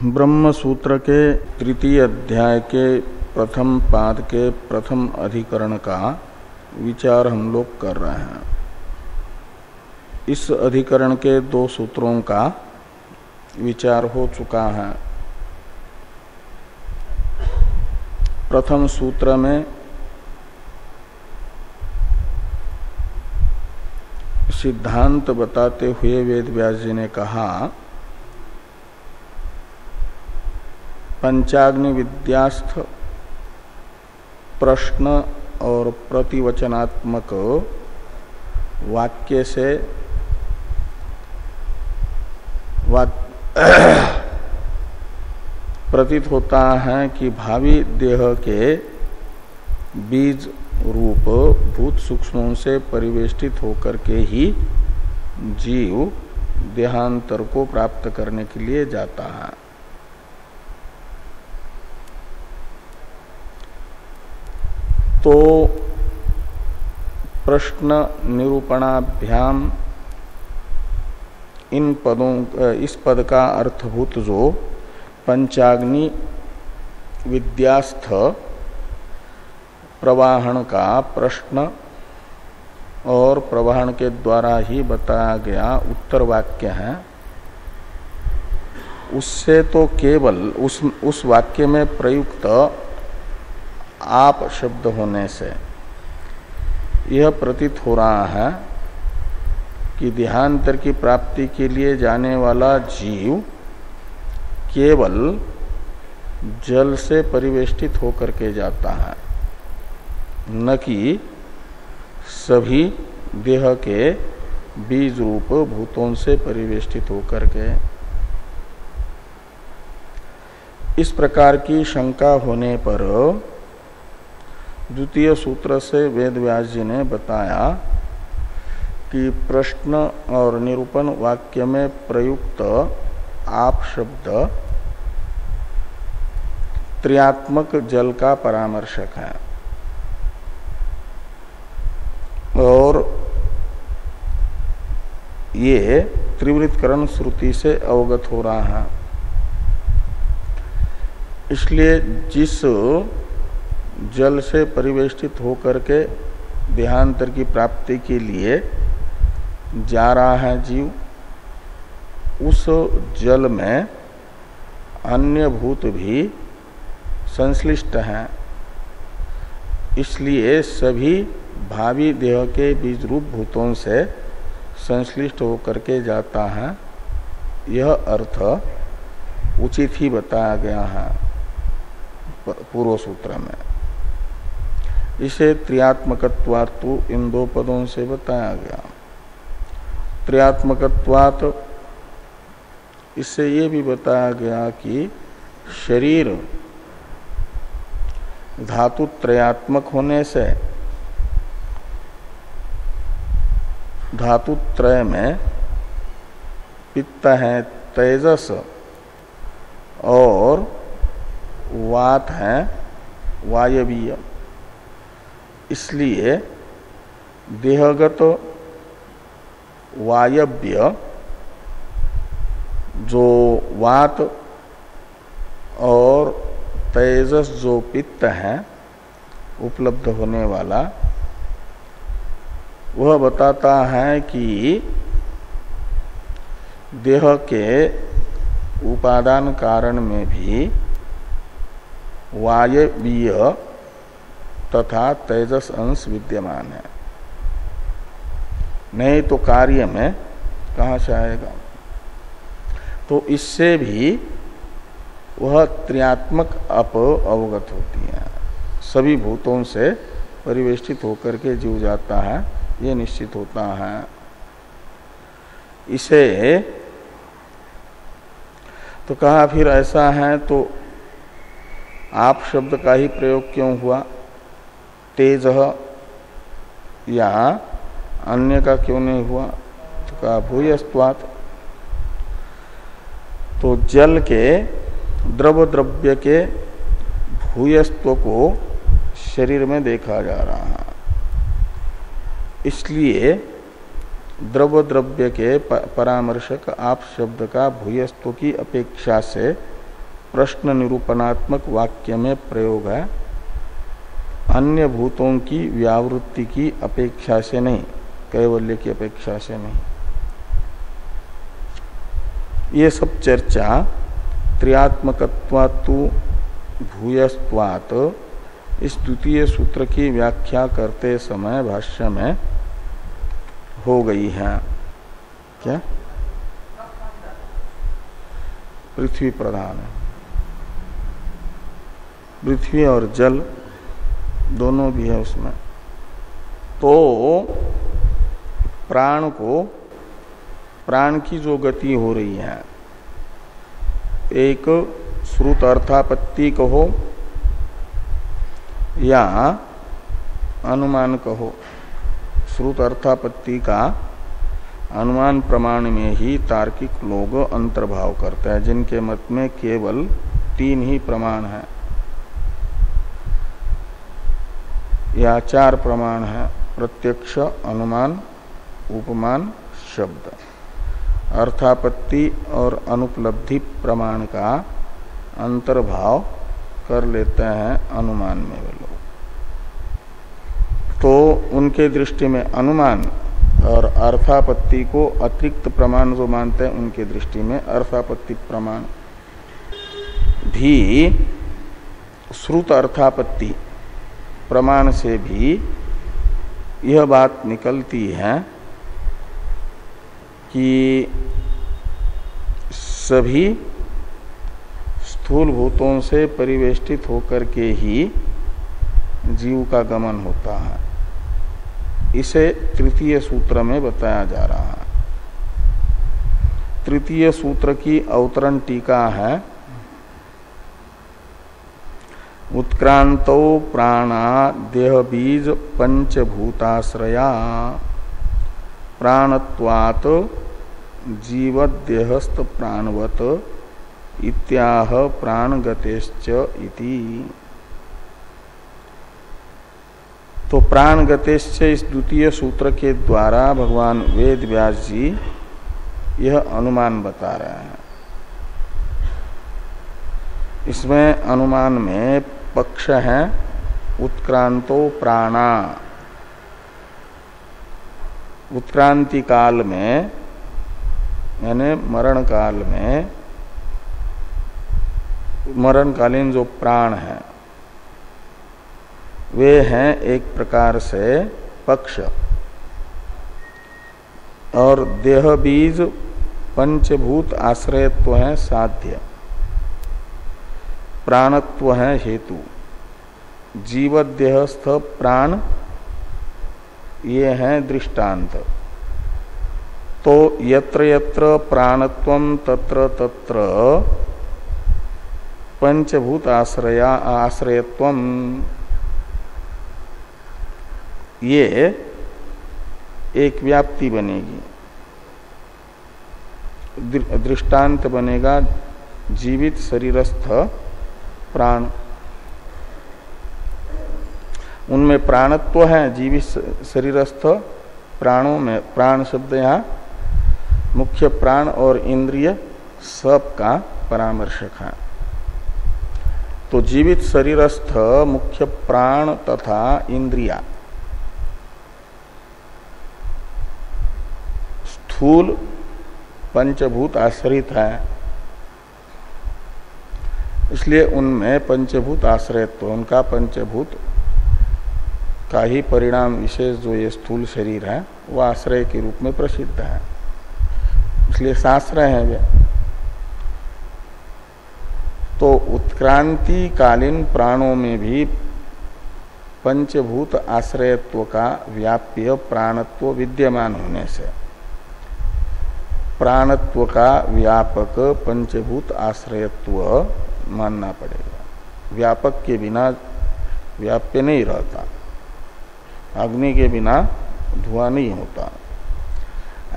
ब्रह्म सूत्र के तृतीय अध्याय के प्रथम पाद के प्रथम अधिकरण का विचार हम लोग कर रहे हैं। इस अधिकरण के दो सूत्रों का विचार हो चुका है। प्रथम सूत्र में सिद्धांत बताते हुए वेद व्यास जी ने कहा, पंचाग्नि विद्यास्थ प्रश्न और प्रतिवचनात्मक वाक्य से प्रतीत होता है कि भावी देह के बीज रूप भूत सूक्ष्मों से परिवेष्टित होकर के ही जीव देहांतर को प्राप्त करने के लिए जाता है। तो प्रश्न निरूपणाभ्याम इस पद का अर्थभूत जो पंचाग्नि विद्यास्थ प्रवाहन का प्रश्न और प्रवाहन के द्वारा ही बताया गया उत्तर वाक्य है, उससे तो केवल उस वाक्य में प्रयुक्त आप शब्द होने से यह प्रतीत हो रहा है कि देहांतर की प्राप्ति के लिए जाने वाला जीव केवल जल से परिवेष्टित होकर के जाता है, न कि सभी देह के बीज रूप भूतों से परिवेष्टित होकर के। इस प्रकार की शंका होने पर द्वितीय सूत्र से वेद व्यास जी ने बताया कि प्रश्न और निरूपण वाक्य में प्रयुक्त आप शब्द त्रियात्मक जल का परामर्शक है और ये त्रिवृत्करण श्रुति से अवगत हो रहा है। इसलिए जिस जल से परिवेष्टित होकर के देहांतर की प्राप्ति के लिए जा रहा है जीव, उस जल में अन्य भूत भी संश्लिष्ट हैं। इसलिए सभी भावी देह के बीज रूप भूतों से संश्लिष्ट होकर के जाता है। यह अर्थ उचित ही बताया गया है पूर्व सूत्र में। इसे त्रियात्मकत्वात् इन दो पदों से बताया गया। त्रियात्मकत्वात् इससे ये भी बताया गया कि शरीर धातु त्रयात्मक होने से धातु त्रय में पित्त है तेजस और वात है वायवीय। इसलिए देहगत वायव्य जो वात और तेजस जो पित्त है उपलब्ध होने वाला, वह बताता है कि देह के उपादान कारण में भी वायवीय तथा तेजस अंश विद्यमान है, नहीं तो कार्य में कहाँ से आएगा। तो इससे भी वह त्रियात्मक अवगत होती है। सभी भूतों से परिवेष्टित होकर के जीव जाता है, ये निश्चित होता है। इसे तो कहा फिर ऐसा है तो आप शब्द का ही प्रयोग क्यों हुआ, तेज या अन्य का क्यों नहीं हुआ? तो कहा भूयस्त्वात्। तो जल के द्रव्य के भूयस्त्व को शरीर में देखा जा रहा है, इसलिए द्रव्य के परामर्शक आप शब्द का भूयस्त्व की अपेक्षा से प्रश्न निरूपणात्मक वाक्य में प्रयोग है, अन्य भूतों की व्यावृत्ति की अपेक्षा से नहीं, कैवल्य की अपेक्षा से नहीं। ये सब चर्चा त्रियात्मकत्वात्तु भूयस्त्वात् इस द्वितीय सूत्र की व्याख्या करते समय भाष्य में हो गई है। क्या? पृथ्वी प्रधान है, पृथ्वी और जल दोनों भी है उसमें। तो प्राण की जो गति हो रही है, एक श्रुत अर्थापत्ति कहो या अनुमान कहो। श्रुत अर्थापत्ति का अनुमान प्रमाण में ही तार्किक लोग अंतर्भाव करते हैं, जिनके मत में केवल 3 ही प्रमाण है या 4 प्रमाण है, प्रत्यक्ष, अनुमान, उपमान, शब्द। अर्थापत्ति और अनुपलब्धि प्रमाण का अंतर्भाव कर लेते हैं अनुमान में वे लोग। तो उनके दृष्टि में अनुमान और अर्थापत्ति को अतिरिक्त प्रमाण जो मानते हैं, उनके दृष्टि में अर्थापत्ति प्रमाण भी श्रुत अर्थापत्ति प्रमाण से भी यह बात निकलती है कि सभी स्थूल भूतों से परिवेष्टित होकर के ही जीव का गमन होता है। इसे तृतीय सूत्र में बताया जा रहा है। तृतीय सूत्र की अवतरण टीका है, उत्क्रांतो प्राणा देह बीज पंचभूताश्रया प्राणत्वात् जीवदेहस्थ प्राणवत इत्याह प्राणगतेश्च इति। तो प्राणगतेश्च इस द्वितीय सूत्र के द्वारा भगवान वेद व्यास जी यह अनुमान बता रहे हैं। इसमें अनुमान में पक्ष है उत्क्रांतो प्राणा। उत्क्रांति काल में यानी मरण काल में, मरणकालीन जो प्राण है वे हैं एक प्रकार से पक्ष, और देह बीज पंचभूत आश्रयत्व है साध्य, प्राणत्व है हेतु, जीवदेहस्थ प्राण ये हैं दृष्टांत। तो यत्र यत्र प्राणत्वम तत्र तत्र पंचभूत आश्रयत्वम, ये एक व्याप्ति बनेगी, दृष्टांत बनेगा जीवित शरीरस्थ प्राण। उनमें प्राणत्व है, जीवित शरीरस्थ प्राणों में प्राण शब्द यहाँ मुख्य प्राण और इंद्रिय सब का परामर्शक है। तो जीवित शरीरस्थ मुख्य प्राण तथा इंद्रिया स्थूल पंचभूत आश्रित है, इसलिए उनमें पंचभूत आश्रयत्व, उनका पंचभूत का ही परिणाम विशेष जो ये स्थूल शरीर है वो आश्रय के रूप में प्रसिद्ध है, इसलिए साश्रय है वे। तो उत्क्रांति कालीन प्राणों में भी पंचभूत आश्रयत्व का व्याप्य प्राणत्व विद्यमान होने से प्राणत्व का व्यापक पंचभूत आश्रयत्व मानना पड़ेगा। व्यापक के बिना व्याप्य नहीं रहता, अग्नि के बिना धुआं नहीं होता।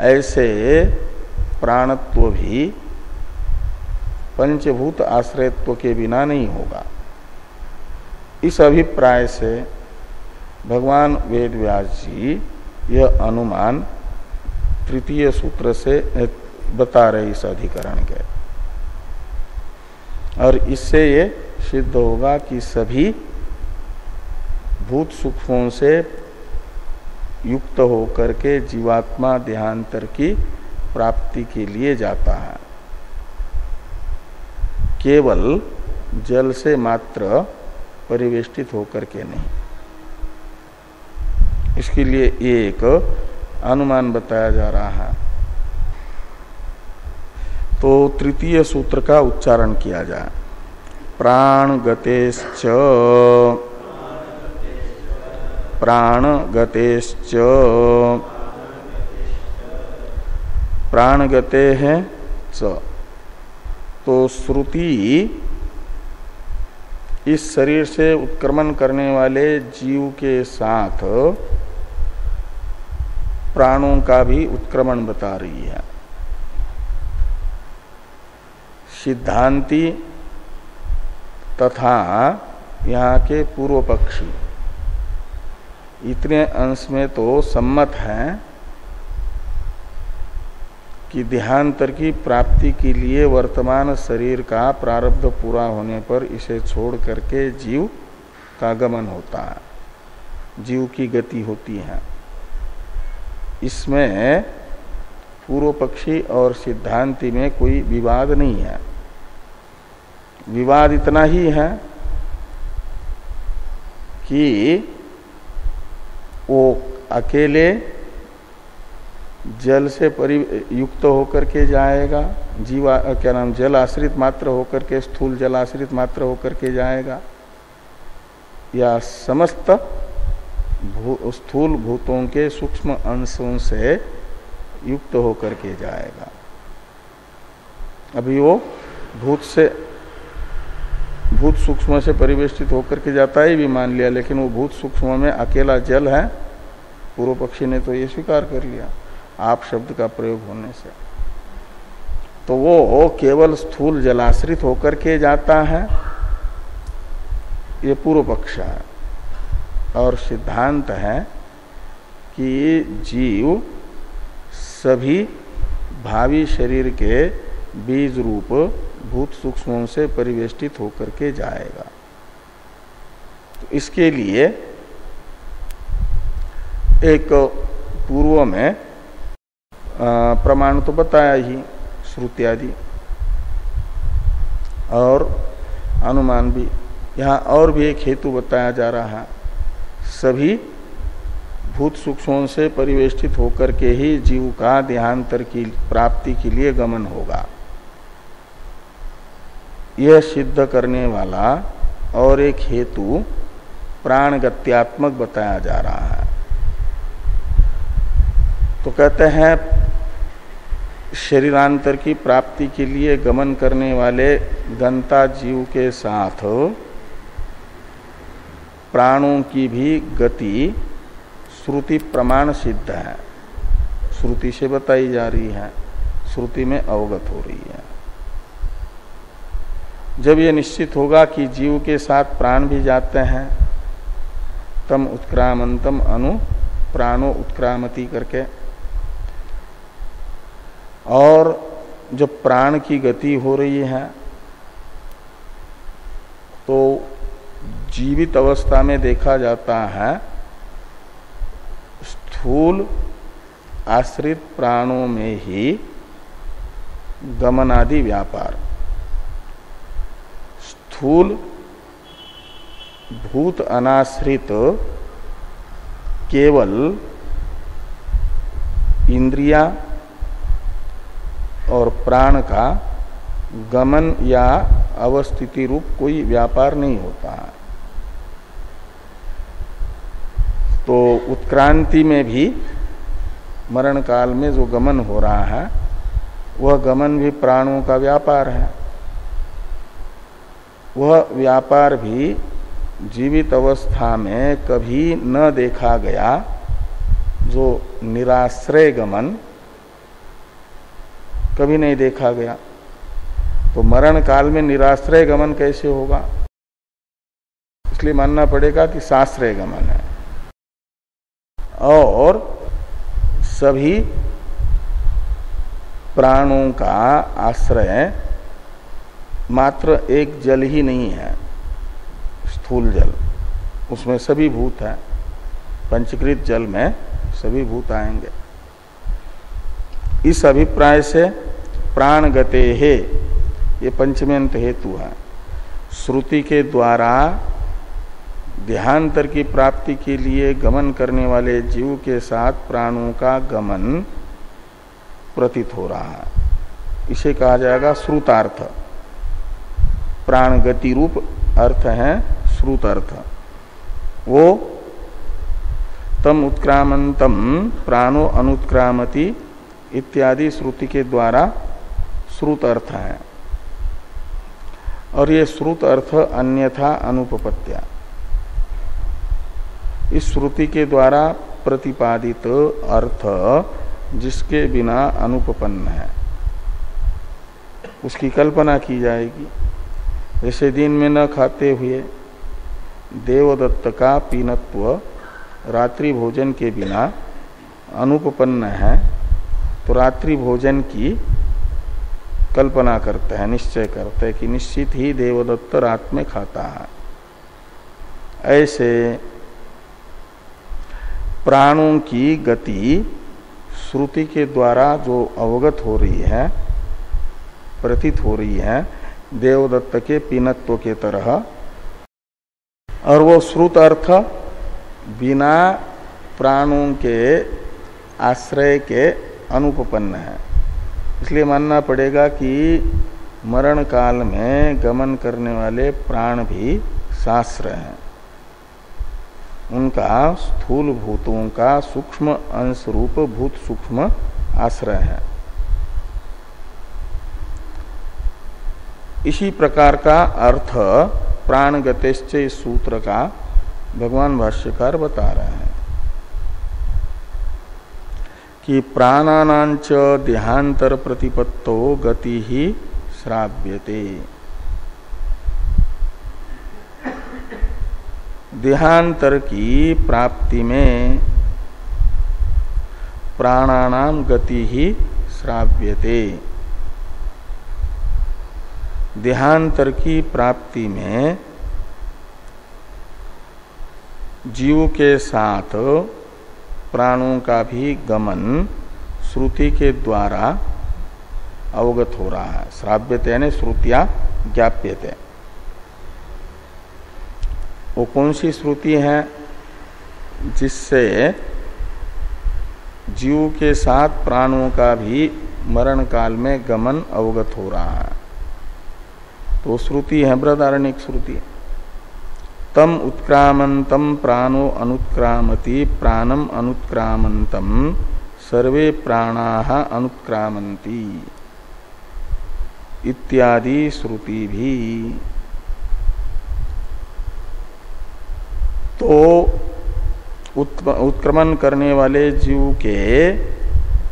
ऐसे प्राणत्व भी पंचभूत आश्रयत्व के बिना नहीं होगा। इस अभिप्राय से भगवान वेद व्यास जी यह अनुमान तृतीय सूत्र से बता रहे इस अधिकरण के। और इससे ये सिद्ध होगा कि सभी भूत सूक्ष्मों से युक्त होकर के जीवात्मा देहांतर की प्राप्ति के लिए जाता है, केवल जल से मात्र परिवेष्टित होकर के नहीं। इसके लिए एक अनुमान बताया जा रहा है। तो तृतीय सूत्र का उच्चारण किया जाए। प्राणगतेश्च प्राणगतेश्च प्राणगते है च। तो श्रुति इस शरीर से उत्क्रमण करने वाले जीव के साथ प्राणों का भी उत्क्रमण बता रही है। सिद्धांती तथा यहाँ के पूर्व पक्षी इतने अंश में तो सम्मत हैं कि देहांतर की प्राप्ति के लिए वर्तमान शरीर का प्रारब्ध पूरा होने पर इसे छोड़ करके जीव का गमन होता है, जीव की गति होती है। इसमें पूर्व पक्षी और सिद्धांति में कोई विवाद नहीं है। विवाद इतना ही है कि वो अकेले जल से युक्त होकर के जाएगा, जीवा क्या नाम जल आश्रित मात्र होकर के, स्थूल जल आश्रित मात्र होकर के जाएगा, या समस्त स्थूल भूतों के सूक्ष्म अंशों से युक्त होकर के जाएगा। अभी वो भूत सूक्ष्म से परिवेष्टित होकर के जाता है भी मान लिया, लेकिन वो भूत सूक्ष्म में अकेला जल है। पूर्व पक्षी ने तो ये स्वीकार कर लिया आप शब्द का प्रयोग होने से। तो वो केवल स्थूल जलाश्रित होकर के जाता है, ये पूर्व पक्ष है। और सिद्धांत है कि जीव सभी भावी शरीर के बीज रूप भूत सूक्ष्मों से परिवेष्टित होकर के जाएगा। तो इसके लिए एक पूर्व में प्रमाण तो बताया ही, श्रुति आदि और अनुमान भी। यहाँ और भी एक हेतु बताया जा रहा है। सभी भूत सूक्ष्मों से परिवेष्टित होकर के ही जीव का देहांतर की प्राप्ति के लिए गमन होगा, यह सिद्ध करने वाला और एक हेतु प्राणगत्यात्मक बताया जा रहा है। तो कहते हैं शरीरांतर की प्राप्ति के लिए गमन करने वाले गंता जीव के साथ प्राणों की भी गति श्रुति प्रमाण सिद्ध है, श्रुति से बताई जा रही है, श्रुति में अवगत हो रही है। जब ये निश्चित होगा कि जीव के साथ प्राण भी जाते हैं, तम उत्क्रामंतम अनु प्राणो उत्क्रामति करके, और जब प्राण की गति हो रही है तो जीवित अवस्था में देखा जाता है स्थूल आश्रित प्राणों में ही गमनादि व्यापार, स्थूल भूत अनाश्रित केवल इंद्रिया और प्राण का गमन या अवस्थिति रूप कोई व्यापार नहीं होता है। तो उत्क्रांति में भी मरण काल में जो गमन हो रहा है वह गमन भी प्राणों का व्यापार है। वह व्यापार भी जीवित अवस्था में कभी न देखा गया, जो निराश्रय गमन कभी नहीं देखा गया। तो मरण काल में निराश्रय गमन कैसे होगा? इसलिए मानना पड़ेगा कि साश्रय गमन है। और सभी प्राणों का आश्रय मात्र एक जल ही नहीं है, स्थूल जल, उसमें सभी भूत है। पंचकृत जल में सभी भूत आएंगे। इस अभिप्राय से प्राण गते है, ये पंचमेंत हेतु है। श्रुति के द्वारा देहांतर की प्राप्ति के लिए गमन करने वाले जीव के साथ प्राणों का गमन प्रतीत हो रहा है, इसे कहा जाएगा श्रुतार्थ। प्राण गति रूप अर्थ है श्रुत अर्थ। वो तम उत्क्रामंतम प्राणो अनुत्क्रामति इत्यादि श्रुति के द्वारा श्रुत अर्थ है। और ये श्रुत अर्थ अन्यथा अनुपपत्या, इस श्रुति के द्वारा प्रतिपादित अर्थ जिसके बिना अनुपपन्न है उसकी कल्पना की जाएगी। जैसे दिन में न खाते हुए देवदत्त का पीनत्व रात्रि भोजन के बिना अनुपपन्न है, तो रात्रि भोजन की कल्पना करते हैं, निश्चय करते हैं कि निश्चित ही देवदत्त रात में खाता है। ऐसे प्राणों की गति श्रुति के द्वारा जो अवगत हो रही है, प्रतीत हो रही है, देवदत्त के पीनत्व के तरह, और वो श्रुत अर्थ बिना प्राणों के आश्रय के अनुपपन्न है। इसलिए मानना पड़ेगा कि मरण काल में गमन करने वाले प्राण भी शास्त्र हैं, उनका स्थूल भूतों का सूक्ष्म अंश रूप भूत सूक्ष्म आश्रय है। इसी प्रकार का अर्थ प्राणगतेश्च इस सूत्र का भगवान भाष्यकार बता रहे हैं कि प्राणानांच देहांतर प्रतिपत्तो गति ही श्राव्यते। देहांतर की प्राप्ति में प्राणानाम गति ही श्राव्यते। देहांतर की प्राप्ति में जीव के साथ प्राणों का भी गमन श्रुति के द्वारा अवगत हो रहा है। श्राव्यते यानी श्रुतिया ज्ञाप्यते। वो कौन सी श्रुति है जिससे जीव के साथ प्राणों का भी मरण काल में गमन अवगत हो रहा है? तो श्रुति है बृहदारण्यक श्रुति। तम उत्क्रामंतम प्राणो अनुत्क्रामति प्राणम अनुत्क्रामंतम सर्वे प्राणाः अनुत्क्रामन्ति इत्यादि श्रुति भी। तो उत्क्रमण करने वाले जीव के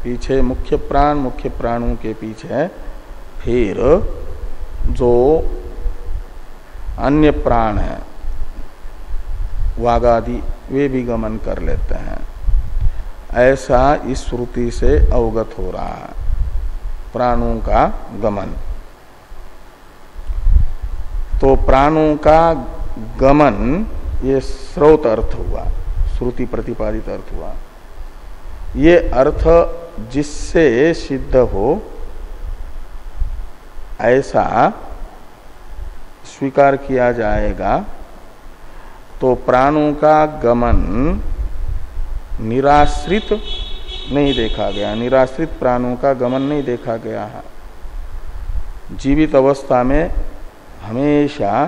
पीछे मुख्य प्राणों के पीछे फिर जो अन्य प्राण है वागादि, वे भी गमन कर लेते हैं। ऐसा इस श्रुति से अवगत हो रहा है प्राणों का गमन। तो प्राणों का गमन ये श्रौत अर्थ हुआ, श्रुति प्रतिपादित अर्थ हुआ। ये अर्थ जिससे सिद्ध हो ऐसा स्वीकार किया जाएगा। तो प्राणों का गमन निराश्रित नहीं देखा गया, निराश्रित प्राणों का गमन नहीं देखा गया है। जीवित अवस्था में हमेशा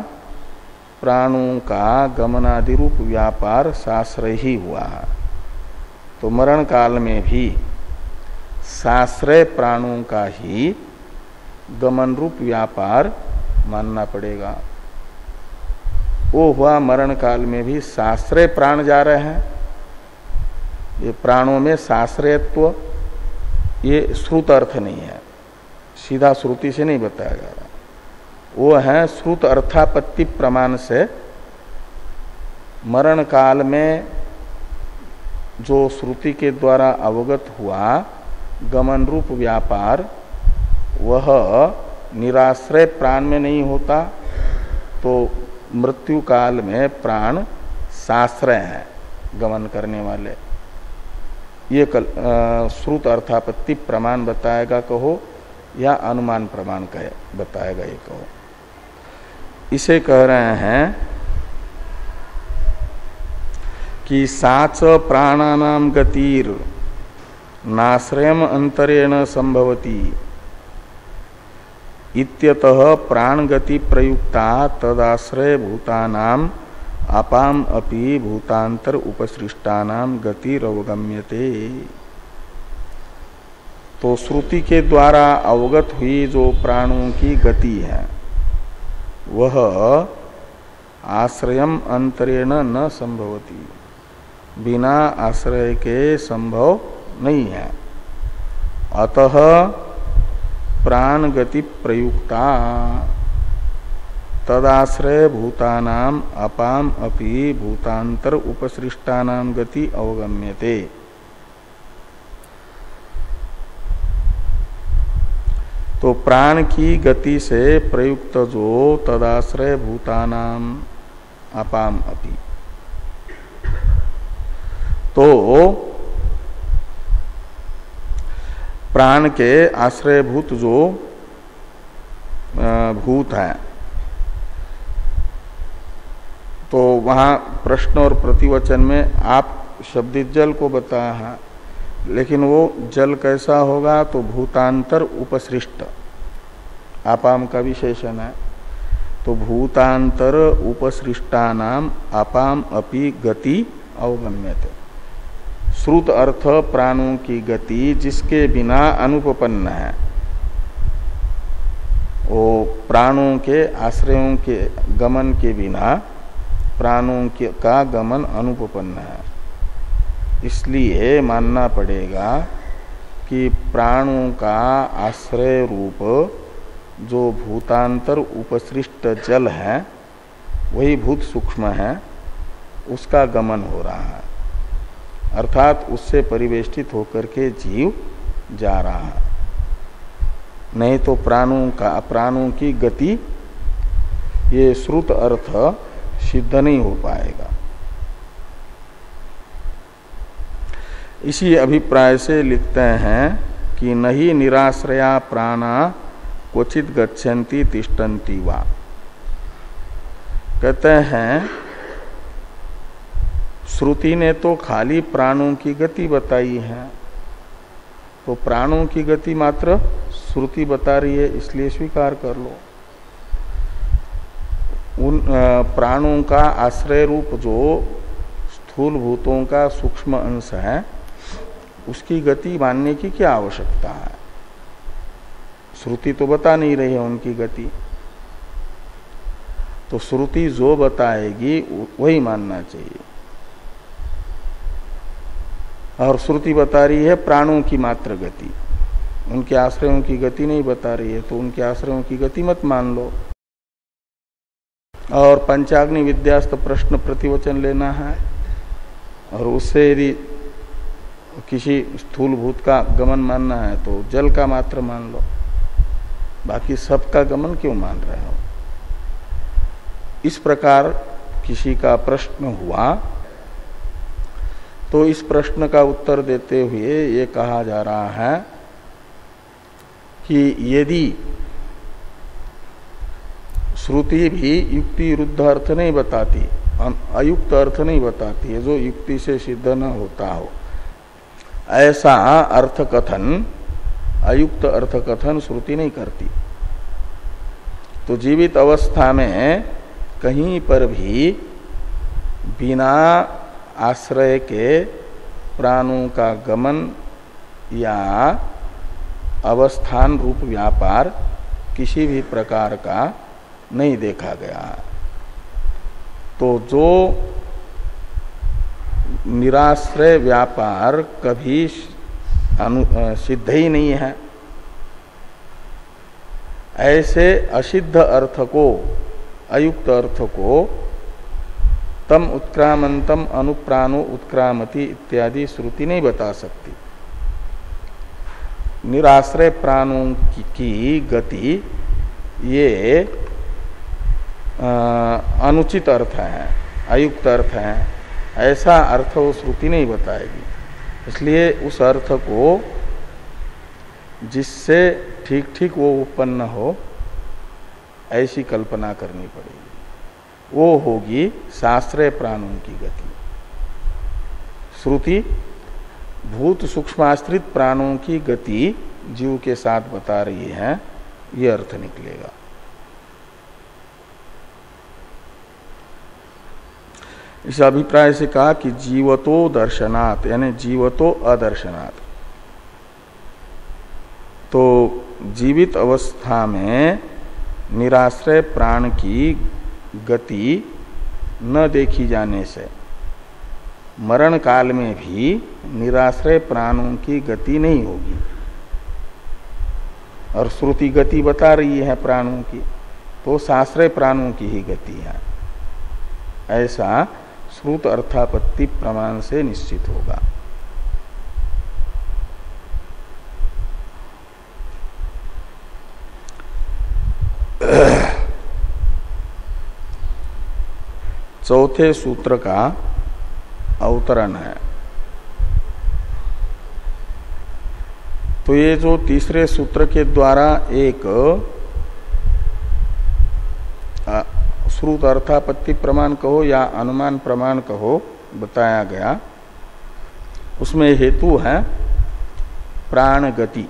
प्राणों का गमनादि रूप व्यापार साश्रय ही हुआ है। तो मरण काल में भी साश्रय प्राणों का ही गमन रूप व्यापार मानना पड़ेगा। वो हुआ मरण काल में भी साश्रय प्राण जा रहे हैं। ये प्राणों में साश्रयत्व ये श्रुत अर्थ नहीं है, सीधा श्रुति से नहीं बताया जा रहा। वो है श्रुत अर्थापत्ति प्रमाण से मरण काल में जो श्रुति के द्वारा अवगत हुआ गमन रूप व्यापार, वह निराश्रय प्राण में नहीं होता तो मृत्यु काल में प्राण साश्रय है गमन करने वाले। ये श्रुत अर्थापत्ति प्रमाण बताएगा कहो या अनुमान प्रमाण कहे बताएगा ये कहो। इसे कह रहे हैं कि साच प्राणानाम गतिर नाश्रयम अंतरेण संभवती इत्यतः प्राण गति प्रयुक्ता तदाश्रय भूतानाम अपाम अपि भूतांतर उपसृष्टानाम गतिरवगम्यते। तो श्रुति के द्वारा अवगत हुई जो प्राणों की गति है वह आश्रयम अंतरेण न संभवती, बिना आश्रय के संभव नहीं है। अतः प्राण गति प्रयुक्ता तदाश्रय भूतानाम अपाम अपि भूतांतर उपसृष्टानाम गति अवगम्यते। तो प्राण की गति से प्रयुक्त जो तदाश्रय भूतानाम अपाम अपि, तो प्राण के आश्रयभूत जो भूत है, तो वहाँ प्रश्न और प्रतिवचन में आप शब्दित जल को बताया है, लेकिन वो जल कैसा होगा तो भूतांतर उपसृष्ट आपाम का विशेषण है। तो भूतांतर उपसृष्टानाम अपाम अपि गति अवगम्यते। श्रुत अर्थ प्राणों की गति जिसके बिना अनुपपन्न है, वो प्राणों के आश्रयों के गमन के बिना प्राणों का गमन अनुपपन्न है। इसलिए मानना पड़ेगा कि प्राणों का आश्रय रूप जो भूतांतर उपसृष्ट जल है वही भूत सूक्ष्म है, उसका गमन हो रहा है, अर्थात उससे परिवेष्टित होकर के जीव जा रहा है। नहीं तो प्राणों की गति ये श्रुत अर्थ सिद्ध नहीं हो पाएगा। इसी अभिप्राय से लिखते हैं कि नहीं निराश्रया प्राणा क्वचित गच्छन्ति तिष्ठन्ति वा। कहते हैं श्रुति ने तो खाली प्राणों की गति बताई है, तो प्राणों की गति मात्र श्रुति बता रही है, इसलिए स्वीकार कर लो। उन प्राणों का आश्रय रूप जो स्थूल भूतों का सूक्ष्म अंश है उसकी गति मानने की क्या आवश्यकता है? श्रुति तो बता नहीं रही है उनकी गति, तो श्रुति जो बताएगी वही मानना चाहिए। और श्रुति बता रही है प्राणों की मात्र गति, उनके आश्रयों की गति नहीं बता रही है, तो उनके आश्रयों की गति मत मान लो। और पंचाग्नि विद्यास्त प्रश्न प्रतिवचन लेना है और उससे यदि किसी स्थूल भूत का गमन मानना है तो जल का मात्र मान लो, बाकी सबका गमन क्यों मान रहे हो? इस प्रकार किसी का प्रश्न हुआ तो इस प्रश्न का उत्तर देते हुए ये कहा जा रहा है कि यदि श्रुति भी युक्ति विरुद्ध अर्थ नहीं बताती, अयुक्त अर्थ नहीं बताती है जो युक्ति से सिद्ध न होता हो, ऐसा अर्थ कथन अयुक्त अर्थ कथन श्रुति नहीं करती। तो जीवित अवस्था में कहीं पर भी बिना आश्रय के प्राणों का गमन या अवस्थान रूप व्यापार किसी भी प्रकार का नहीं देखा गया। तो जो निराश्रय व्यापार कभी सिद्ध ही नहीं है, ऐसे असिद्ध अर्थ को, अयुक्त अर्थ को तम उत्क्रामंतम अनुप्राणो उत्क्रामति इत्यादि श्रुति नहीं बता सकती। निराश्रय प्राणों की गति ये अनुचित अर्थ है, अयुक्त अर्थ है, ऐसा अर्थ वो श्रुति नहीं बताएगी। इसलिए उस अर्थ को जिससे ठीक ठीक वो उत्पन्न हो ऐसी कल्पना करनी पड़ेगी। वो होगी शास्त्रीय प्राणों की गति। श्रुति भूत सूक्ष्माश्रित प्राणों की गति जीव के साथ बता रही है, ये अर्थ निकलेगा। इस अभिप्राय से कहा कि जीवतो दर्शनात्, यानी जीवतो अदर्शनात्। तो जीवित अवस्था में निराश्रय प्राण की गति न देखी जाने से मरण काल में भी निराश्रय प्राणों की गति नहीं होगी। और श्रुति गति बता रही है प्राणों की, तो साश्रय प्राणों की ही गति है, ऐसा श्रुत अर्थापत्ति प्रमाण से निश्चित होगा। चौथे सूत्र का अवतरण है। तो ये जो तीसरे सूत्र के द्वारा एक श्रुत अर्थापत्ति प्रमाण कहो या अनुमान प्रमाण कहो बताया गया, उसमें हेतु है प्राण गति।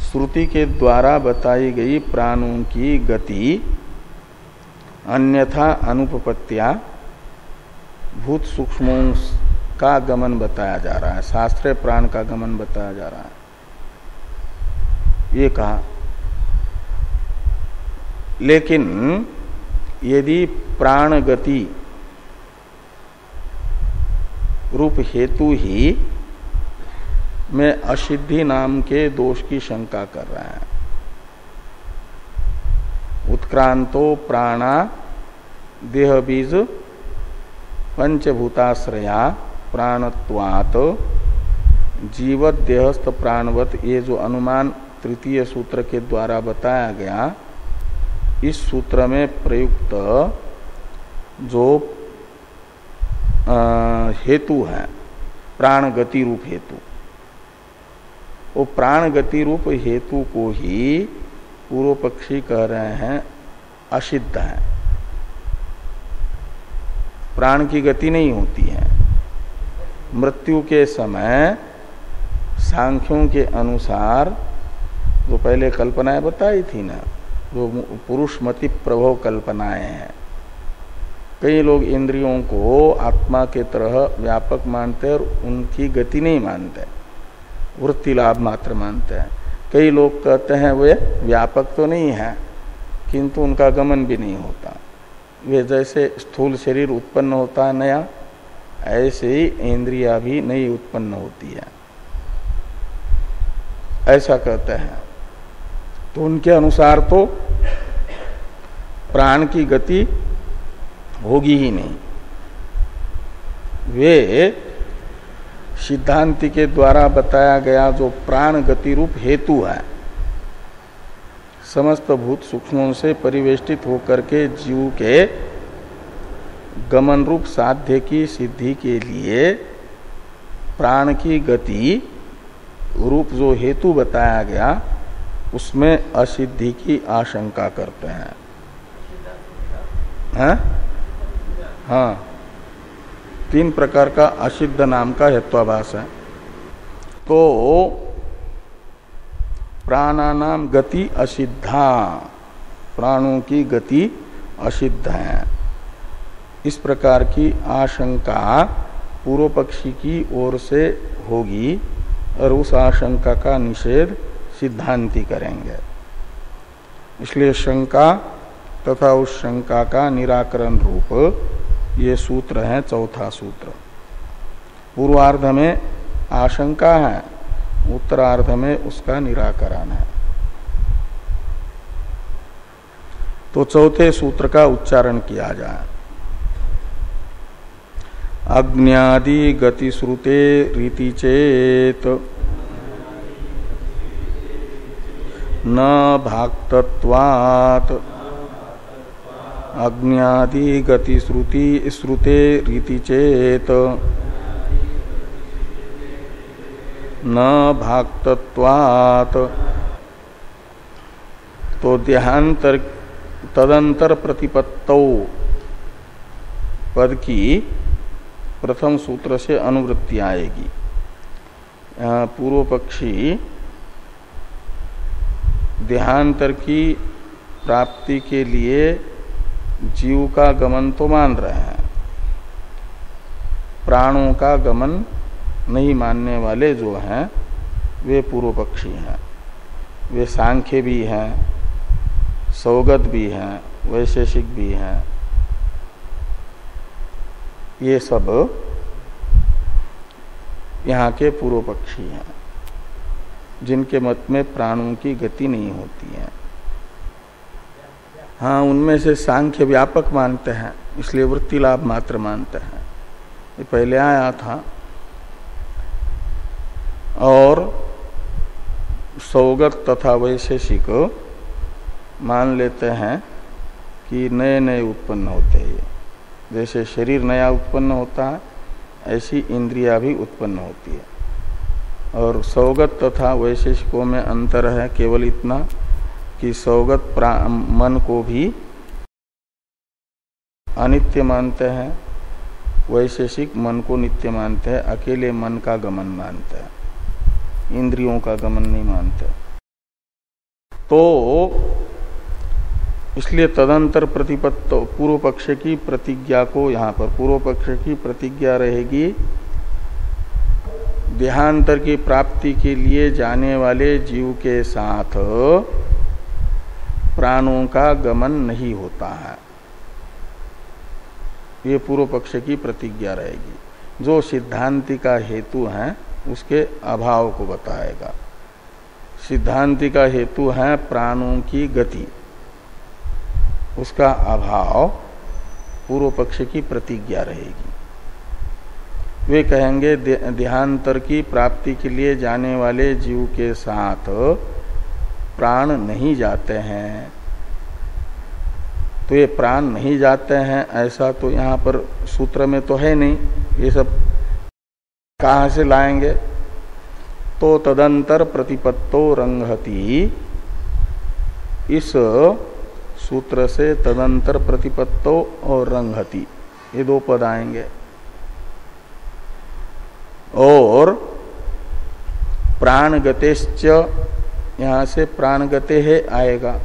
श्रुति के द्वारा बताई गई प्राणों की गति अन्यथा अनुपपत्तिया भूत सूक्ष्मों का गमन बताया जा रहा है, शास्त्रीय प्राण का गमन बताया जा रहा है, ये कहा। लेकिन यदि प्राण गति रूप हेतु ही में असिद्धि नाम के दोष की शंका कर रहा है, उत्क्रांतो प्राणा देह बीज पंचभूताश्रया प्राणत्वात् जीवत देहस्थ प्राणवत, ये जो अनुमान तृतीय सूत्र के द्वारा बताया गया, इस सूत्र में प्रयुक्त जो हेतु है प्राण गति रूप हेतु, वो प्राण गति रूप हेतु को ही पूर्व पक्षी कह रहे हैं असिद्ध है। प्राण की गति नहीं होती है। मृत्यु के समय सांख्यों के अनुसार जो पहले कल्पनाएं बताई थी ना, जो पुरुषमति प्रभव कल्पनाएं हैं, कई लोग इंद्रियों को आत्मा के तरह व्यापक मानते और उनकी गति नहीं मानते, वृत्ति लाभ मात्र मानते हैं। कई लोग कहते हैं वे व्यापक तो नहीं है किंतु उनका गमन भी नहीं होता, वे जैसे स्थूल शरीर उत्पन्न होता है नया, ऐसे ही इंद्रिया भी नई उत्पन्न होती है, ऐसा कहते हैं। तो उनके अनुसार तो प्राण की गति होगी ही नहीं। वे सिद्धांति के द्वारा बताया गया जो प्राण गति रूप हेतु है, समस्त भूत सूक्ष्मों से परिवेष्टित होकर के जीव के गमन रूप साध्य की सिद्धि के लिए प्राण की गति रूप जो हेतु बताया गया, उसमें असिद्धि की आशंका करते हैं। हाँ, 3 प्रकार का असिद्ध नाम का हेत्वाभास है। तो प्राणानाम गति असिद्धा, प्राणों की गति असिद्ध है, इस प्रकार की आशंका पूर्व पक्षी की ओर से होगी और उस आशंका का निषेध सिद्धांति करेंगे। इसलिए शंका तथा उस शंका का निराकरण रूप ये सूत्र है, चौथा सूत्र। पूर्वार्ध में आशंका है, उत्तरार्ध में उसका निराकरण है। तो चौथे सूत्र का उच्चारण किया जाए। अग्न्यादि गति श्रुते रीति चेत न भाक्तत्वात् अज्ञादि गति श्रुते रीति चेत न भाक्तत्वात्। तो देहांतर तदंतर प्रतिपत्तौ पद की प्रथम सूत्र से अनुवृत्ति आएगी। पूर्व पक्षी देहांतर की प्राप्ति के लिए जीव का गमन तो मान रहे हैं, प्राणों का गमन नहीं मानने वाले जो हैं वे पूर्व पक्षी हैं। वे सांख्य भी हैं, सौगत भी हैं, वैशेषिक भी हैं। ये सब यहाँ के पूर्व पक्षी हैं जिनके मत में प्राणों की गति नहीं होती है। हाँ, उनमें से सांख्य व्यापक मानते हैं, इसलिए वृत्ति लाभ मात्र मानते हैं। ये पहले आया था। और सौगत तथा वैशेषिक मान लेते हैं कि नए नए उत्पन्न होते हैं। जैसे शरीर नया उत्पन्न होता है, ऐसी इंद्रियां भी उत्पन्न होती है। और सौगत तथा वैशेषिकों में अंतर है केवल इतना कि सौगत मन को भी अनित्य मानते हैं, वैशेषिक मन को नित्य मानते हैं, अकेले मन का गमन मानते हैं, इंद्रियों का गमन नहीं मानते। तो इसलिए तदंतर प्रतिपत्त पूर्व पक्ष की प्रतिज्ञा को, यहाँ पर पूर्व पक्ष की प्रतिज्ञा रहेगी देहांतर की प्राप्ति के लिए जाने वाले जीव के साथ प्राणों का गमन नहीं होता है। ये पूर्व पक्ष की प्रतिज्ञा रहेगी। जो सिद्धांति का हेतु है उसके अभाव को बताएगा। सिद्धांति का हेतु है प्राणों की गति, उसका अभाव पूर्व पक्ष की प्रतिज्ञा रहेगी। वे कहेंगे देहांतर की प्राप्ति के लिए जाने वाले जीव के साथ प्राण नहीं जाते हैं। तो ये प्राण नहीं जाते हैं ऐसा तो यहाँ पर सूत्र में तो है नहीं, ये सब कहाँ से लाएंगे? तो तदंतर प्रतिपत्तो रंघति, इस सूत्र से तदंतर प्रतिपत्तो और रंघति ये दो पद आएंगे। और प्राणगतेश्च, यहाँ से प्राणगते है आएगा,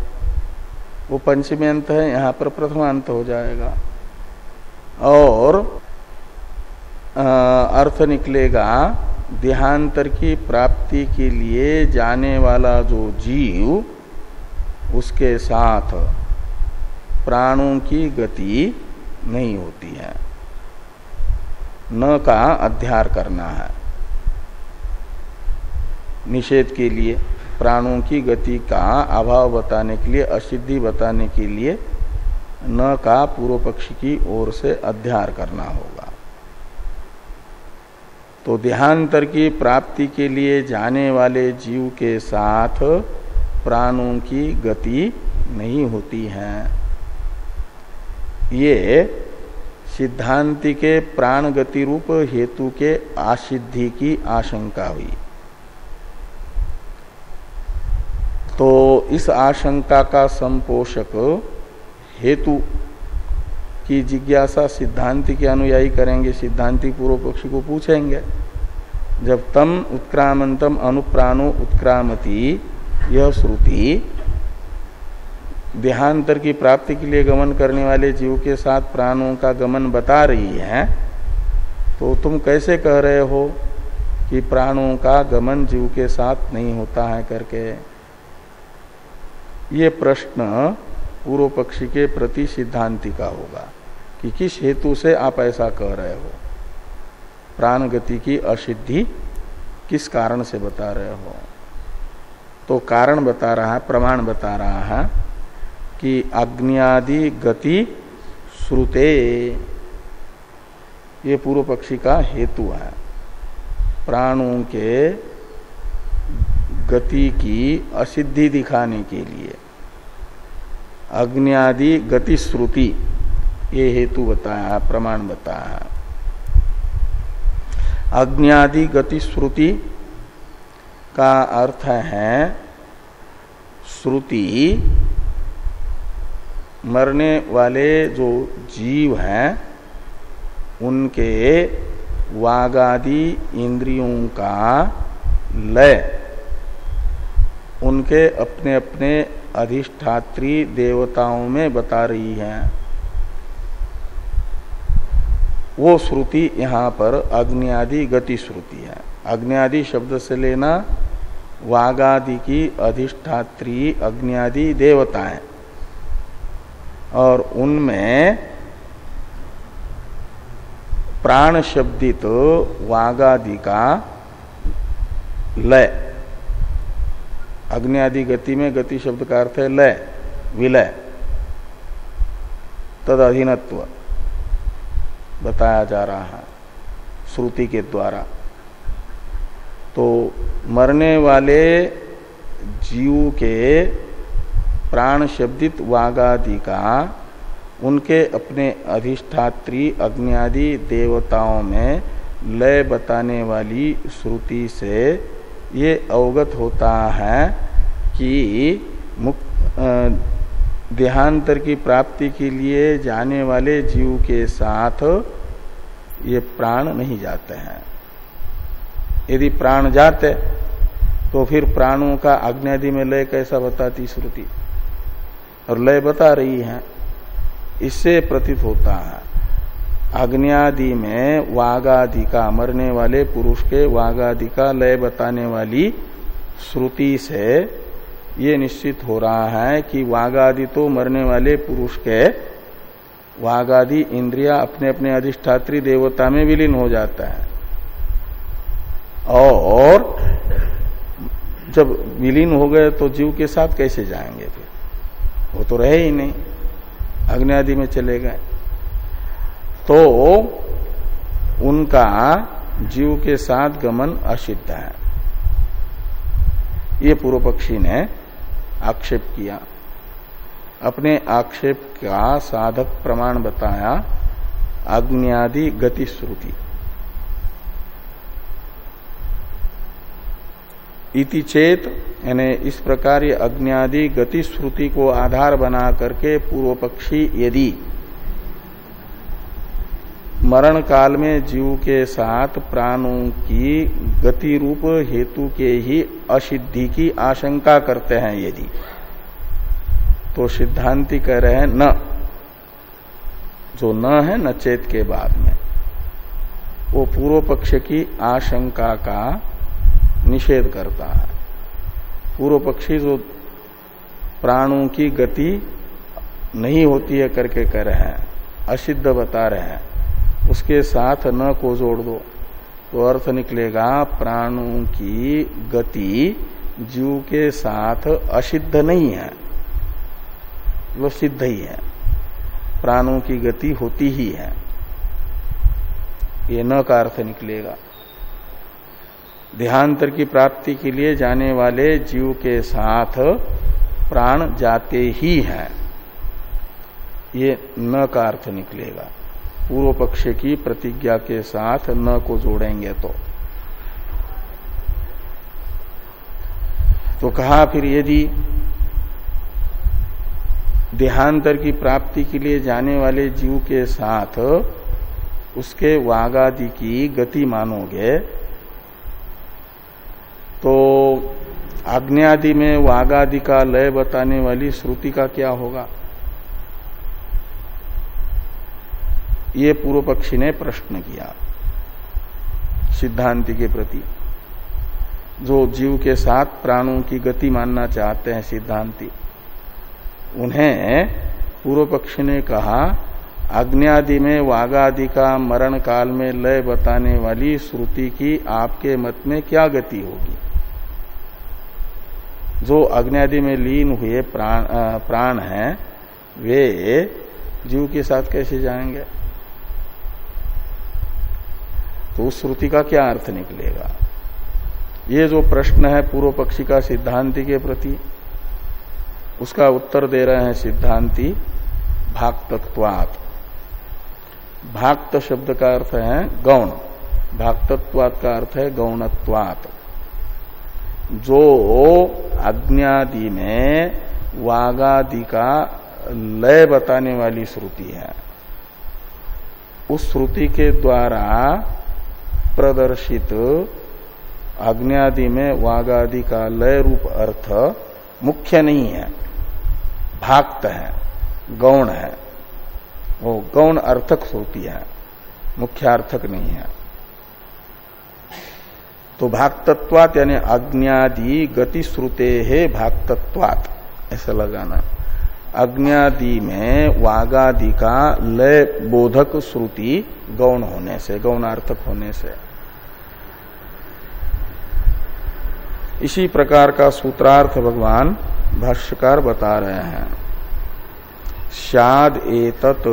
वो पंचमी अंत है, यहाँ पर प्रथमांत हो जाएगा। और अर्थ निकलेगा देहांतर की प्राप्ति के लिए जाने वाला जो जीव उसके साथ प्राणों की गति नहीं होती है। न का अध्यार करना है निषेध के लिए, प्राणों की गति का अभाव बताने के लिए, असिद्धि बताने के लिए न का पूर्व पक्षी की ओर से अध्यार करना होगा। तो देहांतर की प्राप्ति के लिए जाने वाले जीव के साथ प्राणों की गति नहीं होती है। ये सिद्धांति के प्राण गति रूप हेतु के आसिद्धि की आशंका हुई। तो इस आशंका का संपोषक हेतु की जिज्ञासा सिद्धांति के अनुयायी करेंगे। सिद्धांति पूर्व पक्षी को पूछेंगे, जब तम उत्क्रामंतम अनुप्राणो उत्क्रामति, यह श्रुति देहांतर की प्राप्ति के लिए गमन करने वाले जीव के साथ प्राणों का गमन बता रही है, तो तुम कैसे कह रहे हो कि प्राणों का गमन जीव के साथ नहीं होता है करके? ये प्रश्न पूर्व पक्षी के प्रति सिद्धांति का होगा कि किस हेतु से आप ऐसा कह रहे हो, प्राण गति की असिद्धि किस कारण से बता रहे हो? तो कारण बता रहा है, प्रमाण बता रहा है कि अग्न्यादि गति श्रुते, ये पूर्व पक्षी का हेतु है। प्राणों के गति की असिद्धि दिखाने के लिए अग्न्यादि गति श्रुति ये हेतु बताया, प्रमाण बताया। अग्न्यादि गति श्रुति का अर्थ है श्रुति मरने वाले जो जीव हैं उनके वागादि इंद्रियों का लय उनके अपने अपने अधिष्ठात्री देवताओं में बता रही है। वो श्रुति यहाँ पर अग्न्यादि गति श्रुति है। अग्न्यादि शब्द से लेना वागादि की अधिष्ठात्री अग्न्यादि देवताएं और उनमें प्राण शब्दित वागादि का लय। अग्न्यादि गति में गति शब्द का अर्थ है लय, विलय, तद अधीनत्व बताया जा रहा है श्रुति के द्वारा। तो मरने वाले जीव के प्राण शब्दित वागादि का उनके अपने अधिष्ठात्री अग्न्यादि देवताओं में लय बताने वाली श्रुति से ये अवगत होता है कि देहांतर की प्राप्ति के लिए जाने वाले जीव के साथ ये प्राण नहीं जाते हैं। यदि प्राण जाते तो फिर प्राणों का अग्न्यादि में लय कैसा बताती श्रुति, और लय बता रही है। इससे प्रतीत होता है अग्न्यादि में वागादि का, मरने वाले पुरुष के वागादि का लय बताने वाली श्रुति से ये निश्चित हो रहा है कि वागादि तो मरने वाले पुरुष के वागादि इंद्रिया अपने अपने अधिष्ठात्री देवता में विलीन हो जाता है, और जब विलीन हो गए तो जीव के साथ कैसे जाएंगे फिर, वो तो रहे ही नहीं, अग्न्यादि में चले गए। तो उनका जीव के साथ गमन असिद्ध है। ये पूर्व पक्षी ने आक्षेप किया। अपने आक्षेप का साधक प्रमाण बताया अग्न्यादि गति श्रुति। इति चेत यानी इस प्रकार ये अग्न्यादि गति श्रुति को आधार बना करके पूर्व पक्षी यदि मरण काल में जीव के साथ प्राणों की गति रूप हेतु के ही असिद्धि की आशंका करते हैं यदि, तो सिद्धांति कह रहे हैं न, जो न है न चेत के बाद में, वो पूर्व पक्ष की आशंका का निषेध करता है। पूर्व पक्षी जो प्राणों की गति नहीं होती है करके कह रहे हैं, असिद्ध बता रहे हैं, उसके साथ न को जोड़ दो तो अर्थ निकलेगा प्राणों की गति जीव के साथ असिद्ध नहीं है, वो सिद्ध ही है, प्राणों की गति होती ही है, ये न का अर्थ निकलेगा। देहांतर की प्राप्ति के लिए जाने वाले जीव के साथ प्राण जाते ही हैं, ये न का अर्थ निकलेगा। पूर्व पक्ष की प्रतिज्ञा के साथ न को जोड़ेंगे तो कहा फिर यदि देहांतर की प्राप्ति के लिए जाने वाले जीव के साथ उसके वागादि की गति मानोगे तो आग्न्यादि में वागादि का लय बताने वाली श्रुति का क्या होगा? ये पूर्व पक्षी ने प्रश्न किया सिद्धांति के प्रति। जो जीव के साथ प्राणों की गति मानना चाहते हैं सिद्धांति, उन्हें पूर्व पक्षी ने कहा अग्न्यादि में वागादि का मरण काल में लय बताने वाली श्रुति की आपके मत में क्या गति होगी? जो अग्न्यादि में लीन हुए प्राण हैं वे जीव के साथ कैसे जाएंगे? तो उस श्रुति का क्या अर्थ निकलेगा? ये जो प्रश्न है पूर्व पक्षी का सिद्धांति के प्रति, उसका उत्तर दे रहे हैं सिद्धांति भाक्तत्वात्। भाक्त शब्द का अर्थ है गौण, भाक्तत्वात् का अर्थ है गौणत्वात्। जो अज्ञादि में वागादि का लय बताने वाली श्रुति है, उस श्रुति के द्वारा प्रदर्शित अज्ञादि में वागादि का लय रूप अर्थ मुख्य नहीं है, भाक्त है, गौण है। वो गौण अर्थक श्रुति है, मुख्यार्थक नहीं है। तो भाक्तत्वात् यानी अज्ञादि गति श्रुते है भाक्तत्वात्, ऐसा लगाना। अज्ञादि में वागादि का लय बोधक श्रुति गौण होने से, गौणार्थक होने से। इसी प्रकार का सूत्रार्थ भगवान भाष्यकार बता रहे हैं। स्याद् एतत्,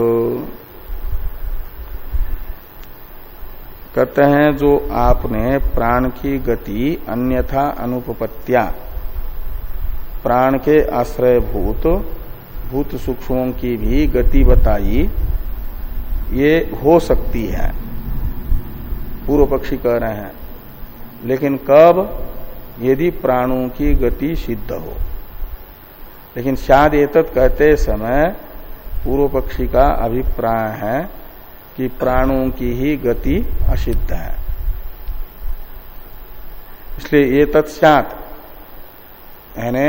कहते हैं जो आपने प्राण की गति अन्यथा अनुपपत्या, प्राण के आश्रयभूत भूत सूक्ष्मों की भी गति बताई, ये हो सकती है, पूर्व पक्षी कह रहे हैं। लेकिन कब? यदि प्राणों की गति सिद्ध हो। लेकिन स्याद् एतत् कहते समय पूर्व पक्षी का अभिप्राय है कि प्राणों की ही गति असिद्ध है, इसलिए एतत् स्यात् यानी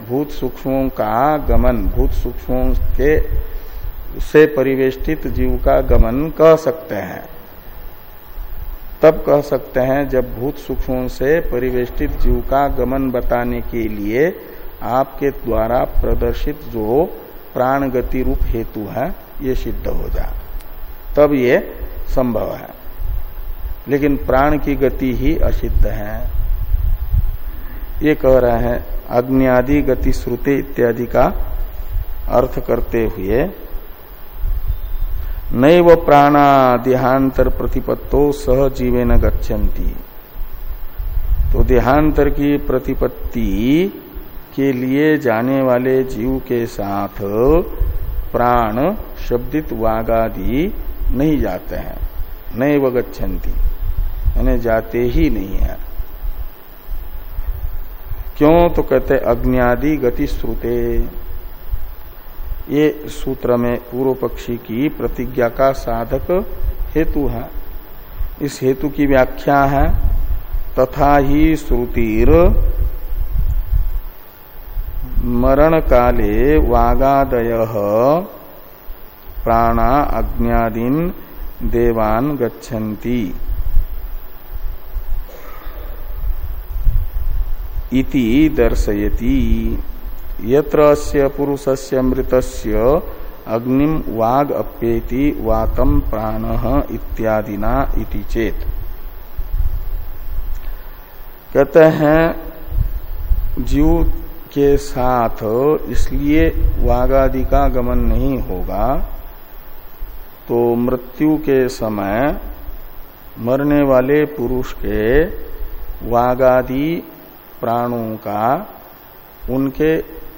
भूत सूक्ष्मों का गमन, भूत सूक्ष्मों के से परिवेष्टित जीव का गमन कह सकते हैं। तब कह सकते हैं जब भूत सूक्ष्मों से परिवेष्टित जीव का गमन बताने के लिए आपके द्वारा प्रदर्शित जो प्राण गति रूप हेतु है ये सिद्ध हो जाए, तब ये संभव है। लेकिन प्राण की गति ही असिद्ध है, ये कह रहे हैं। अग्न्यादि गति श्रुति इत्यादि का अर्थ करते हुए नैव प्राणा देहांतर प्रतिपत्तो सह जीवेन गच्छन्ति, तो देहांतर की प्रतिपत्ति के लिए जाने वाले जीव के साथ प्राण शब्दित वागादि नहीं जाते हैं। नैव गच्छन्ति यानी जाते ही नहीं है। क्यों? तो कहते अग्न्यादि गति श्रुते, ये सूत्र में पूर्व पक्षी की प्रतिज्ञा का साधक हेतु है। इस हेतु की व्याख्या है तथा ही श्रुतिर मरण काले वागादयः प्राणा अज्ञादीन देवान गच्छन्ति इति दर्शयति। यत्र अस्य पुरुषस्य मृतस्य अग्निम वाग अप्येति वातम प्राणः इत्यादिना इति चेत। कहते हैं जीव के साथ इसलिए वागादि का गमन नहीं होगा, तो मृत्यु के समय मरने वाले पुरुष के वागादि प्राणों का उनके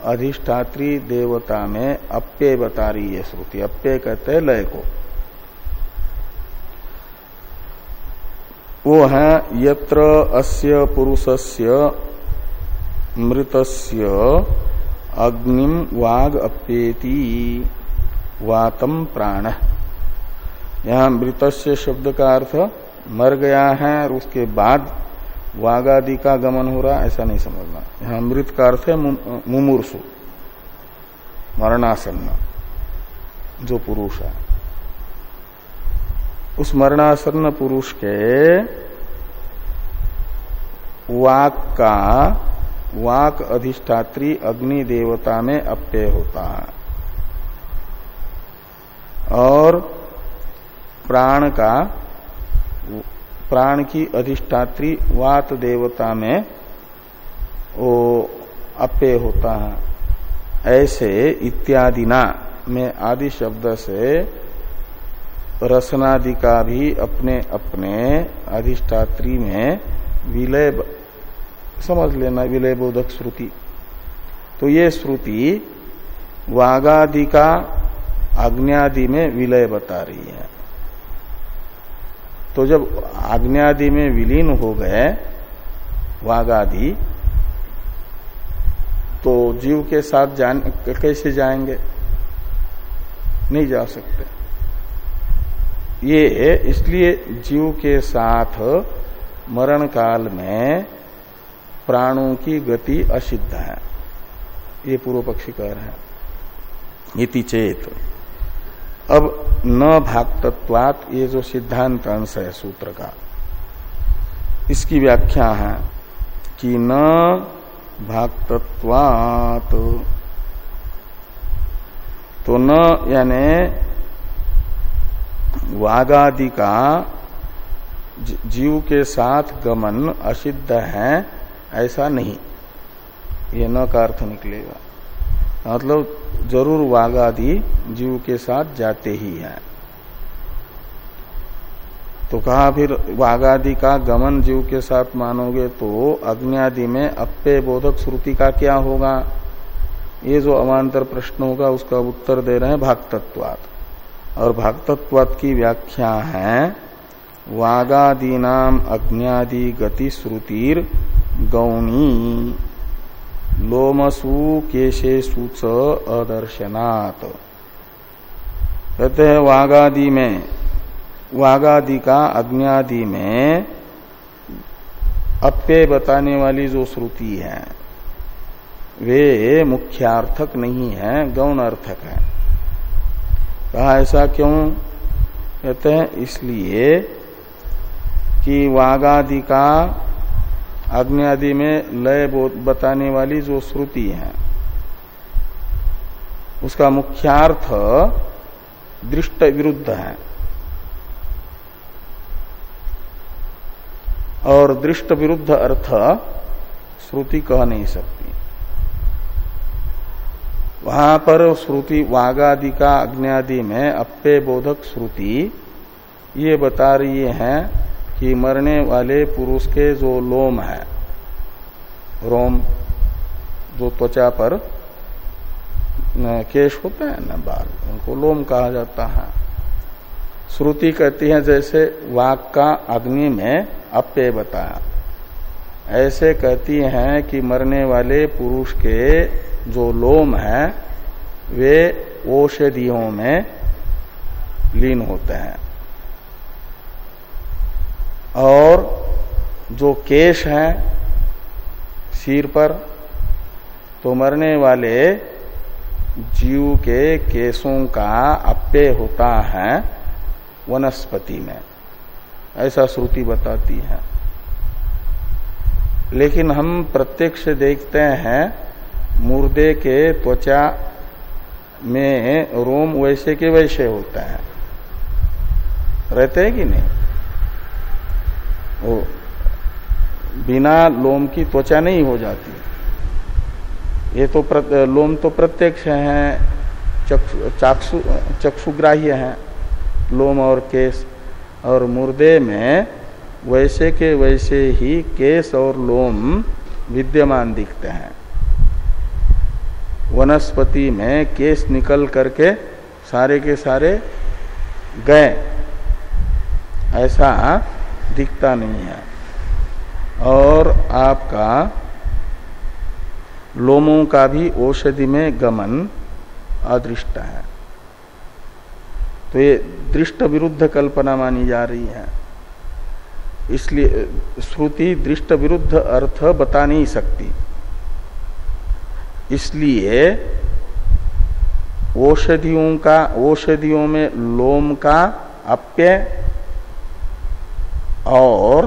अधिष्ठात्री देवता में अप्यय बता रही है श्रुति। अप्यय कहते हैं लय को। वो है यत्र अस्य पुरुषस्य मृतस्य अग्निम वाग अप्येति वातम प्राण। यहाँ मृतस्य शब्द का अर्थ मर गया है और उसके बाद वागादि का गमन हो रहा, ऐसा नहीं समझना। यहाँ मृत का अर्थ है मुमूर्षु, मरणासन्न जो पुरुष है। उस मरणासन्न पुरुष के वाक अधिष्ठात्री अग्नि देवता में अप्यय होता है और प्राण की अधिष्ठात्री वात देवता में वो अप्यय होता है। ऐसे इत्यादिना में आदि शब्द से रसनादि का भी अपने अपने अधिष्ठात्री में विलय समझ लेना विलय बोधक श्रुति। तो ये श्रुति वागादि का आज्ञादि में विलय बता रही है। तो जब आज्ञादि में विलीन हो गए वागादि, तो जीव के साथ कैसे जाएंगे? नहीं जा सकते। ये इसलिए जीव के साथ मरण काल में प्राणों की गति असिद्ध है, ये पूर्व पक्षी कह रहे हैं। इति चेत, अब न भागतत्वात्, ये जो सिद्धांत अंश है सूत्र का, इसकी व्याख्या है कि न भागतत्वात्, तो न यानी वागादि का जीव के साथ गमन असिद्ध है ऐसा नहीं, ये न का अर्थ निकलेगा। मतलब जरूर वागादि जीव के साथ जाते ही हैं। तो कहा फिर वागादि का गमन जीव के साथ मानोगे तो अग्न्यादि में अप्यय बोधक श्रुति का क्या होगा? ये जो अवान्तर प्रश्न होगा उसका उत्तर दे रहे हैं भागतत्वात्। और भागतत्वात् की व्याख्या है वागादीनाम अग्न्यादि गति श्रुतिर गौणी लोमसु केशेषु च अदर्शनात्। कहते हैं वागादि में, वागादि का अग्न्यादि में अप्यय बताने वाली जो श्रुति है वे मुख्यार्थक नहीं है, गौण अर्थक है। कहा ऐसा क्यों? कहते हैं इसलिए कि वागादि का अग्न्यादि में लय बताने वाली जो श्रुति है उसका मुख्यार्थ दृष्ट विरुद्ध है, और दृष्ट विरुद्ध अर्थ श्रुति कह नहीं सकती। वहां पर श्रुति वागादि का अग्न्यादि में अप्यय बोधक श्रुति ये बता रही है कि मरने वाले पुरुष के जो लोम है, रोम जो त्वचा पर केश होते हैं ना, बाल, उनको लोम कहा जाता है। श्रुति कहती है जैसे वाग का अग्नि में अप्यय बताया, ऐसे कहती हैं कि मरने वाले पुरुष के जो लोम है वे औषधियों में लीन होते हैं, और जो केश है सिर पर, तो मरने वाले जीव के केशों का अप्यय होता है वनस्पति में, ऐसा श्रुति बताती है। लेकिन हम प्रत्यक्ष देखते हैं मुर्दे के त्वचा में रोम वैसे के वैसे होता है, रहते हैं कि नहीं? वो बिना लोम की त्वचा नहीं हो जाती। ये तो लोम तो प्रत्यक्ष है, चक्षुग्राह्य है लोम और केश, और मुर्दे में वैसे के वैसे ही केश और लोम विद्यमान दिखते हैं। वनस्पति में केश निकल करके सारे के सारे गए, ऐसा दिखता नहीं है। और आपका लोमों का भी औषधि में गमन अदृष्ट है, तो ये दृष्ट विरुद्ध कल्पना मानी जा रही है। इसलिए श्रुति दृष्ट विरुद्ध अर्थ बता नहीं सकती। इसलिए औषधियों में लोम का अप्यय और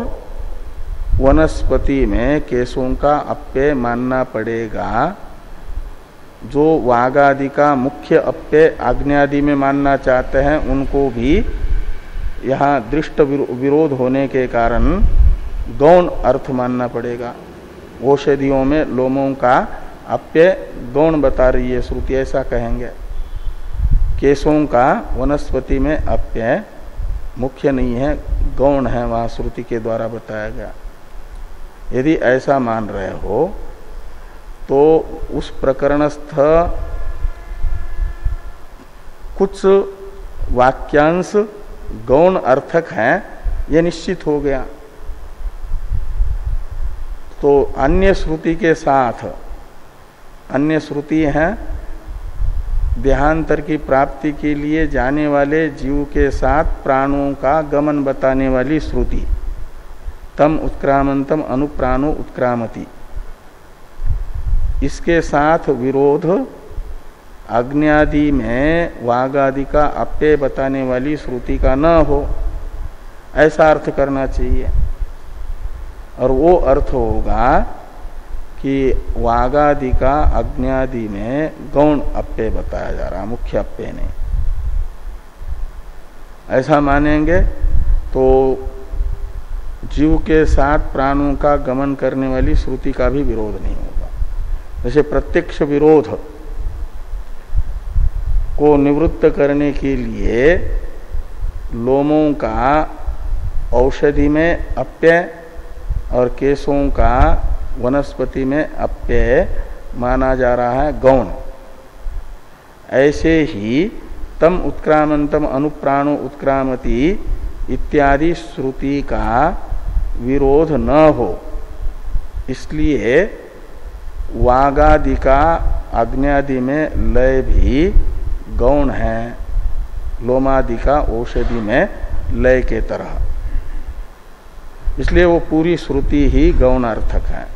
वनस्पति में केशों का अप्यय मानना पड़ेगा। जो वागादि का मुख्य अप्यय आग्न्यादि में मानना चाहते हैं उनको भी यहाँ दृष्ट विरोध होने के कारण गौण अर्थ मानना पड़ेगा। औषधियों में लोमों का अप्यय गौण बता रही है श्रुति, ऐसा कहेंगे। केशों का वनस्पति में अप्यय मुख्य नहीं है, गौण है, वहां श्रुति के द्वारा बताया गया। यदि ऐसा मान रहे हो तो उस प्रकरणस्थ कुछ वाक्यांश गौण अर्थक हैं, यह निश्चित हो गया। तो अन्य श्रुति के साथ, अन्य श्रुति हैं देहांतर की प्राप्ति के लिए जाने वाले जीव के साथ प्राणों का गमन बताने वाली श्रुति, तम उत्क्रामंतम अनुप्राणो उत्क्रामति, इसके साथ विरोध अग्न्यादि में वागादि का अप्यय बताने वाली श्रुति का न हो, ऐसा अर्थ करना चाहिए। और वो अर्थ होगा कि वागादि का अग्न्यादि में गौण अप्यय बताया जा रहा, मुख्य अप्यय नहीं। ऐसा मानेंगे तो जीव के साथ प्राणों का गमन करने वाली श्रुति का भी विरोध नहीं होगा। जैसे प्रत्यक्ष विरोध को निवृत्त करने के लिए लोमों का औषधि में अप्यय और केशों का वनस्पति में अप्यय माना जा रहा है गौण, ऐसे ही तम उत्क्रामंतम अनुप्राणो उत्क्रामति इत्यादि श्रुति का विरोध न हो, इसलिए वागादि का अग्न्यादि में लय भी गौण है, लोमादि का औषधि में लय के तरह, इसलिए वो पूरी श्रुति ही गौण अर्थक है।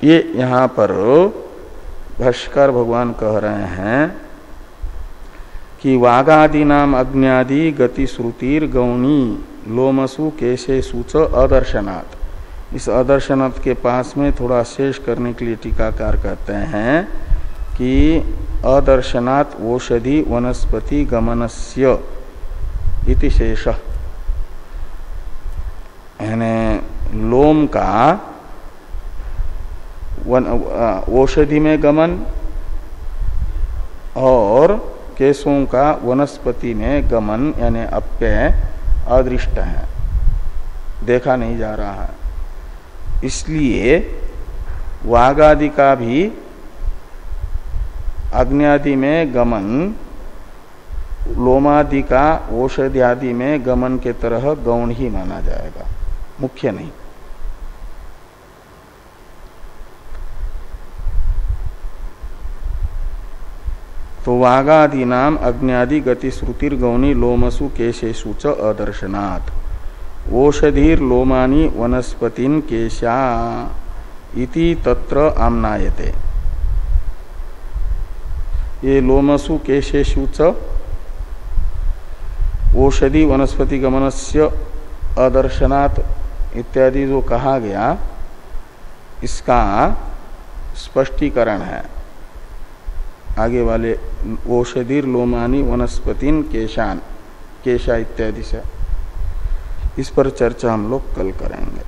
ये यहां पर भाष्यकार भगवान कह रहे हैं कि वागादि नाम अग्न्यादि गति श्रुतिर गौणी लोमसु केशेषु च अदर्शनात्। इस अदर्शनात् के पास में थोड़ा शेष करने के लिए टीकाकार कहते हैं कि अदर्शनात् ओषधि वनस्पति गमनस्य इति शेषः, यानी लोम का औषधि में गमन और केशों का वनस्पति में गमन यानी अप्यय अदृष्ट है, देखा नहीं जा रहा है। इसलिए वागादि का भी अग्न्यादि में गमन लोमादि का औषधि आदि में गमन के तरह गौण ही माना जाएगा, मुख्य नहीं। तो वागादि नाम अग्न्यादि गति श्रुतिर गौणी लोमसु केशेषु च अदर्शनात् ओषधीर लोमानी वनस्पतिन केशा इति तत्र आम्नायते। ये लोमसु केशेषु च औषधि वनस्पति गमनस्य अदर्शनात् इत्यादि जो कहा गया, इसका स्पष्टीकरण है आगे वाले औषधिर लोमानी वनस्पतिन केशान केशा इत्यादि से। इस पर चर्चा हम लोग कल करेंगे।